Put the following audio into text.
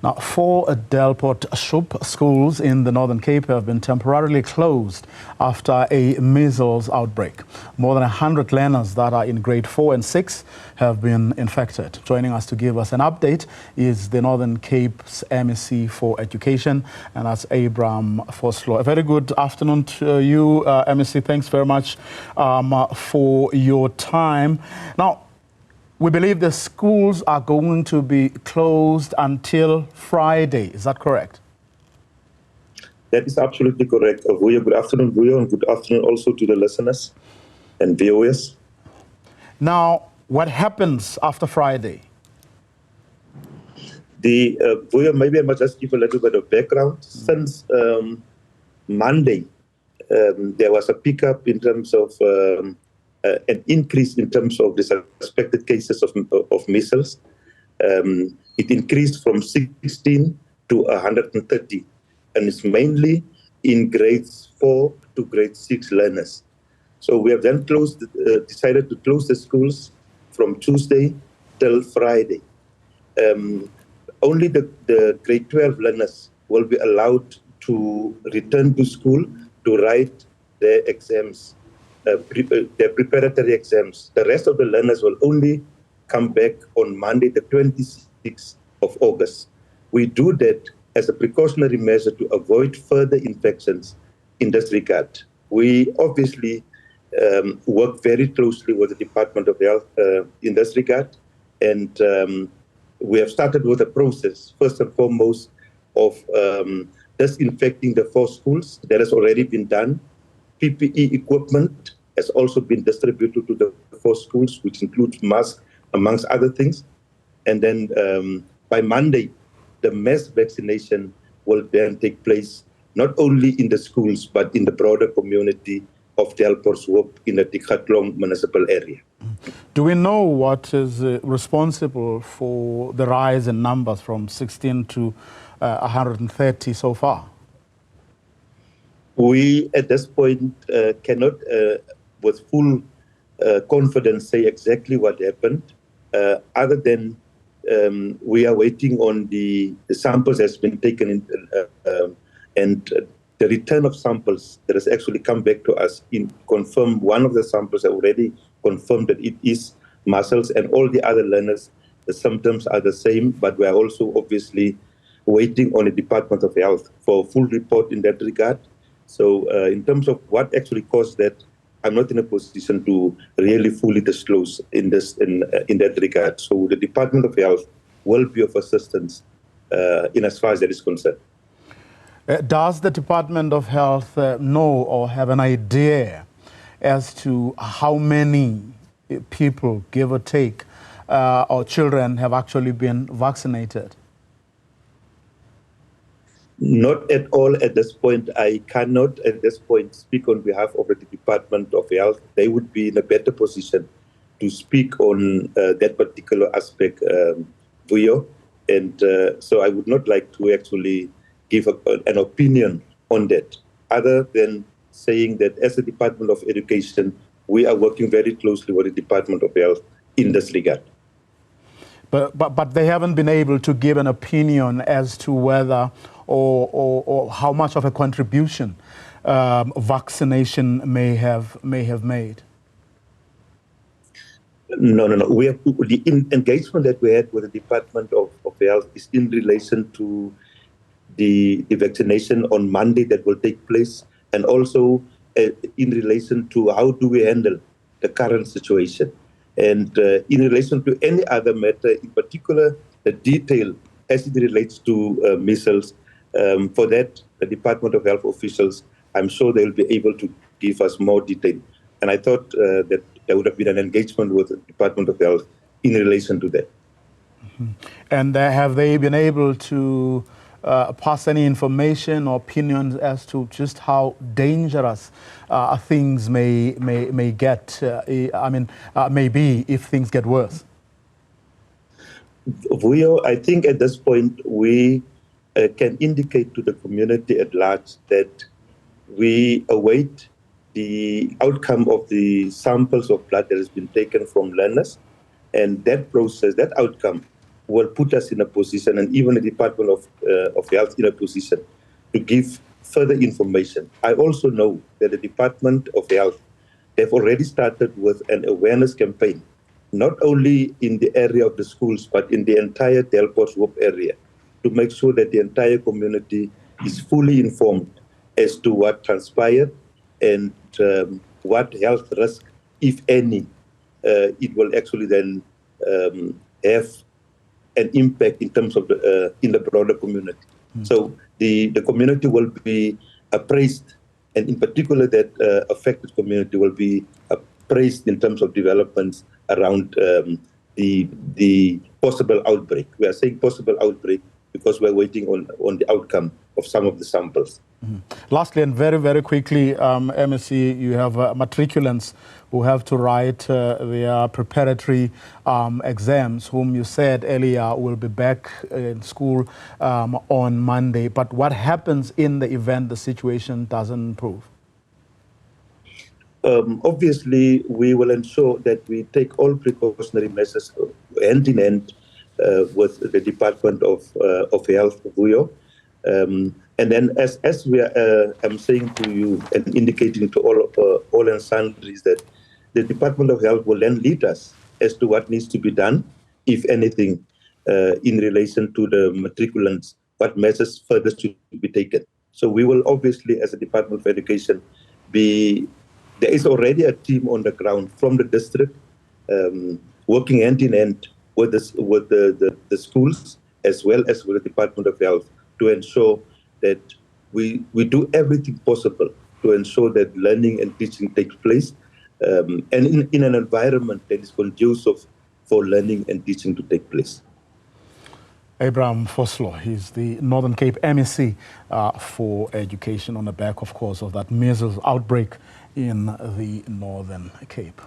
Now, 4 Delportshoop schools in the Northern Cape have been temporarily closed after a measles outbreak. More than 100 learners that are in grade 4 and 6 have been infected. Joining us to give us an update is the Northern Cape's MEC for Education, and that's Abraham Vosloo. A very good afternoon to you, MEC. Thanks very much for your time. Now, we believe the schools are going to be closed until Friday. Is that correct? That is absolutely correct. Good afternoon, Vuyo, and good afternoon also to the listeners and viewers. Now, what happens after Friday? Vuyo, maybe I must just give a little bit of background. Since Monday, there was a pickup in terms of an increase in terms of the suspected cases of measles. It increased from 16 to 130, and it's mainly in grades 4 to grade 6 learners. So we have then decided to close the schools from Tuesday till Friday. Only the grade 12 learners will be allowed to return to school to write their exams. Their preparatory exams. The rest of the learners will only come back on Monday, the 26th of August. We do that as a precautionary measure to avoid further infections in this regard. We obviously work very closely with the Department of Health in this regard, and we have started with a process, first and foremost, of disinfecting the 4 schools. That has already been done. PPE equipment has also been distributed to the 4 schools, which includes masks, amongst other things. And then by Monday, the mass vaccination will then take place, not only in the schools, but in the broader community of Delportshoop in the Tikhatlong municipal area. Do we know what is responsible for the rise in numbers from 16 to 130 so far? We, at this point, cannot, with full confidence, say exactly what happened, other than we are waiting on the samples that's been taken and the return of samples that has actually come back to us confirm one of the samples have already confirmed that it is measles, and all the other learners, the symptoms are the same, but we are also obviously waiting on the Department of Health for a full report in that regard. So in terms of what actually caused that, I'm not in a position to really fully disclose in that regard. So the Department of Health will be of assistance in as far as that is concerned. Does the Department of Health know or have an idea as to how many people, give or take, or children have actually been vaccinated? Not at all at this point. I cannot at this point speak on behalf of the Department of Health. They would be in a better position to speak on that particular aspect, Vuyo. And so I would not like to actually give an opinion on that, other than saying that as the Department of Education, we are working very closely with the Department of Health in this regard. But they haven't been able to give an opinion as to whether or how much of a contribution vaccination may have made. No. The engagement that we had with the Department of Health is in relation to the vaccination on Monday that will take place, and also in relation to how do we handle the current situation. And in relation to any other matter, in particular, the detail as it relates to measles, for that, the Department of Health officials, I'm sure they'll be able to give us more detail. And I thought that there would have been an engagement with the Department of Health in relation to that. Mm-hmm. And have they been able to pass any information or opinions as to just how dangerous things may get, may be if things get worse? Vuyo, I think at this point we can indicate to the community at large that we await the outcome of the samples of blood that has been taken from learners, and that process, that outcome, will put us in a position, and even the Department of Health in a position, to give further information. I also know that the Department of Health, they've already started with an awareness campaign, not only in the area of the schools, but in the entire Delportshoop area, to make sure that the entire community is fully informed as to what transpired and what health risk, if any, it will actually then have an impact in terms of in the broader community. So the community will be appraised, and in particular that affected community will be appraised in terms of developments around the possible outbreak. We are saying possible outbreak because we're waiting on the outcome of some of the samples. Lastly, and very, very quickly, MSc, you have matriculants who have to write their preparatory exams, whom you said earlier will be back in school on Monday. But what happens in the event the situation doesn't improve? Obviously, we will ensure that we take all precautionary measures hand in hand with the Department of Health, VUYO. And then, as we are, I'm saying to you and indicating to all and sundries that the Department of Health will then lead us as to what needs to be done, if anything, in relation to the matriculants, what measures further should be taken. So we will obviously, as a Department of Education, there is already a team on the ground from the district, working hand in hand with the schools, as well as with the Department of Health, to ensure that we do everything possible to ensure that learning and teaching takes place, and in an environment that is conducive for learning and teaching to take place. Abraham Vosloo, he's the Northern Cape MEC for Education, on the back, of course, of that measles outbreak in the Northern Cape.